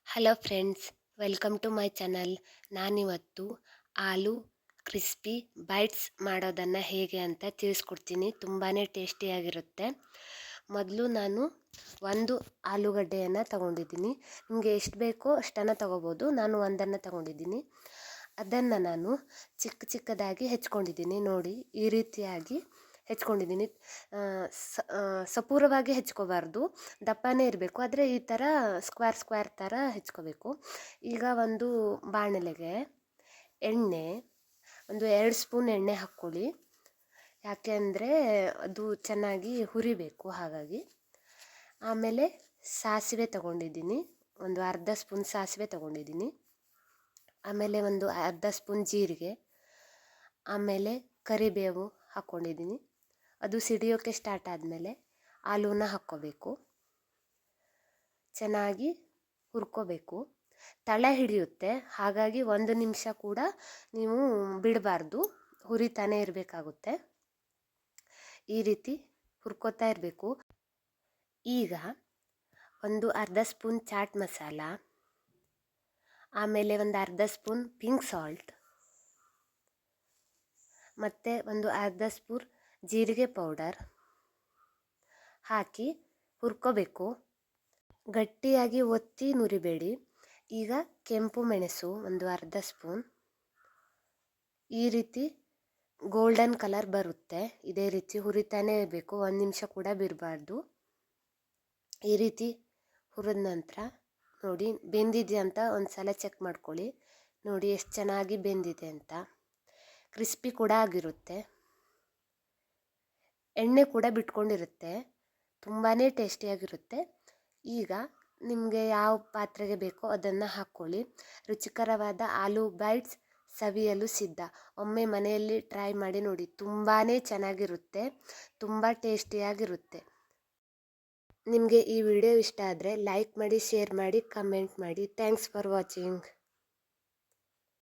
Hello friends, welcome to my channel. ನಾನಿವತ್ತು aloo crispy bites ಮಾಡೋದನ್ನು ಹೇಗೆ ಅಂತ ತಿಳಿಸ್ಕೊಡ್ತೀನಿ. ತುಂಬಾ ಟೇಸ್ಟಿಯಾಗಿರುತ್ತೆ. ಮೊದಲು ನಾನು ಒಂದು ಆಲೂಗಡ್ಡೆಯನ್ನು ತಗೊಂಡಿದ್ದೀನಿ. ನಿಮಗೆ ಎಷ್ಟು ಬೇಕೋ ಅಷ್ಟನ್ನು ತಗೋಬೋದು. ನಾನು ಒಂದನ್ನು ತಗೊಂಡಿದ್ದೀನಿ. ಅದನ್ನು ನಾನು ಚಿಕ್ಕ ಚಿಕ್ಕದಾಗಿ ಹೆಚ್ಕೊಂಡಿದ್ದೀನಿ. ನೋಡಿ, ಈ ರೀತಿಯಾಗಿ ಹೆಚ್ಕೊಂಡಿದ್ದೀನಿ. ಸಪೂರವಾಗಿ ಹೆಚ್ಕೋಬಾರ್ದು, ದಪ್ಪನೇ ಇರಬೇಕು. ಆದರೆ ಈ ಥರ ಸ್ಕ್ವೇರ್ ಥರ ಹೆಚ್ಕೋಬೇಕು. ಈಗ ಒಂದು ಬಾಣಲೆಗೆ ಒಂದು 2 ಸ್ಪೂನ್ ಎಣ್ಣೆ ಹಾಕ್ಕೊಳ್ಳಿ. ಯಾಕೆ ಅಂದರೆ ಅದು ಚೆನ್ನಾಗಿ ಹುರಿಬೇಕು, ಹಾಗಾಗಿ. ಆಮೇಲೆ ಸಾಸಿವೆ ತಗೊಂಡಿದ್ದೀನಿ, ಒಂದು ಅರ್ಧ ಸ್ಪೂನ್ ಸಾಸಿವೆ ತಗೊಂಡಿದ್ದೀನಿ. ಆಮೇಲೆ ಒಂದು ಅರ್ಧ ಸ್ಪೂನ್ ಜೀರಿಗೆ, ಆಮೇಲೆ ಕರಿಬೇವು ಹಾಕ್ಕೊಂಡಿದ್ದೀನಿ. ಅದು ಸಿಡಿಯೋಕ್ಕೆ ಸ್ಟಾರ್ಟ್ ಆದಮೇಲೆ ಆಲೂನ ಹಾಕ್ಕೋಬೇಕು. ಚೆನ್ನಾಗಿ ಹುರ್ಕೋಬೇಕು. ತಳ ಹಿಡಿಯುತ್ತೆ, ಹಾಗಾಗಿ 1 ನಿಮಿಷ ಕೂಡ ನೀವು ಬಿಡಬಾರ್ದು, ಹುರಿತಾನೆ ಇರಬೇಕಾಗುತ್ತೆ. ಈ ರೀತಿ ಹುರ್ಕೋತಾ ಇರಬೇಕು. ಈಗ ಒಂದು ಅರ್ಧ ಸ್ಪೂನ್ ಚಾಟ್ ಮಸಾಲ, ಆಮೇಲೆ ಒಂದು ಅರ್ಧ ಸ್ಪೂನ್ ಪಿಂಕ್ ಸಾಲ್ಟ್, ಮತ್ತು ಒಂದು ಅರ್ಧ ಸ್ಪೂನ್ ಜೀರಿಗೆ ಪೌಡರ್ ಹಾಕಿ ಹುರ್ಕೋಬೇಕು. ಗಟ್ಟಿಯಾಗಿ ಒತ್ತಿ ನುರಿಬೇಡಿ. ಈಗ ಕೆಂಪು ಮೆಣಸು ಒಂದು ಅರ್ಧ ಸ್ಪೂನ್. ಈ ರೀತಿ ಗೋಲ್ಡನ್ ಕಲರ್ ಬರುತ್ತೆ. ಇದೇ ರೀತಿ ಹುರಿತಾನೆ ಇರಬೇಕು, 1 ನಿಮಿಷ ಕೂಡ ಬಿಡಬಾರ್ದು. ಈ ರೀತಿ ಹುರಿದ ನಂತರ ನೋಡಿ, ಬೆಂದಿದೆ ಅಂತ ಒಂದು ಸಲ ಚೆಕ್ ಮಾಡ್ಕೊಳ್ಳಿ. ನೋಡಿ ಎಷ್ಟು ಚೆನ್ನಾಗಿ ಬೆಂದಿದೆ ಅಂತ. ಕ್ರಿಸ್ಪಿ ಕೂಡ ಆಗಿರುತ್ತೆ, ಎಣ್ಣೆ ಕೂಡ ಬಿಟ್ಕೊಂಡಿರುತ್ತೆ. ತುಂಬಾ ಟೇಸ್ಟಿಯಾಗಿರುತ್ತೆ. ಈಗ ನಿಮಗೆ ಯಾವ ಪಾತ್ರೆಗೆ ಬೇಕೋ ಅದನ್ನು ಹಾಕ್ಕೊಳ್ಳಿ. ರುಚಿಕರವಾದ ಆಲೂ ಬೈಟ್ಸ್ ಸವಿಯಲು ಸಿದ್ಧ. ಒಮ್ಮೆ ಮನೆಯಲ್ಲಿ ಟ್ರೈ ಮಾಡಿ ನೋಡಿ, ತುಂಬಾ ಚೆನ್ನಾಗಿರುತ್ತೆ, ತುಂಬ ಟೇಸ್ಟಿಯಾಗಿರುತ್ತೆ. ನಿಮಗೆ ಈ ವಿಡಿಯೋ ಇಷ್ಟ ಆದರೆ ಲೈಕ್ ಮಾಡಿ, ಶೇರ್ ಮಾಡಿ, ಕಮೆಂಟ್ ಮಾಡಿ. Thanks for watching.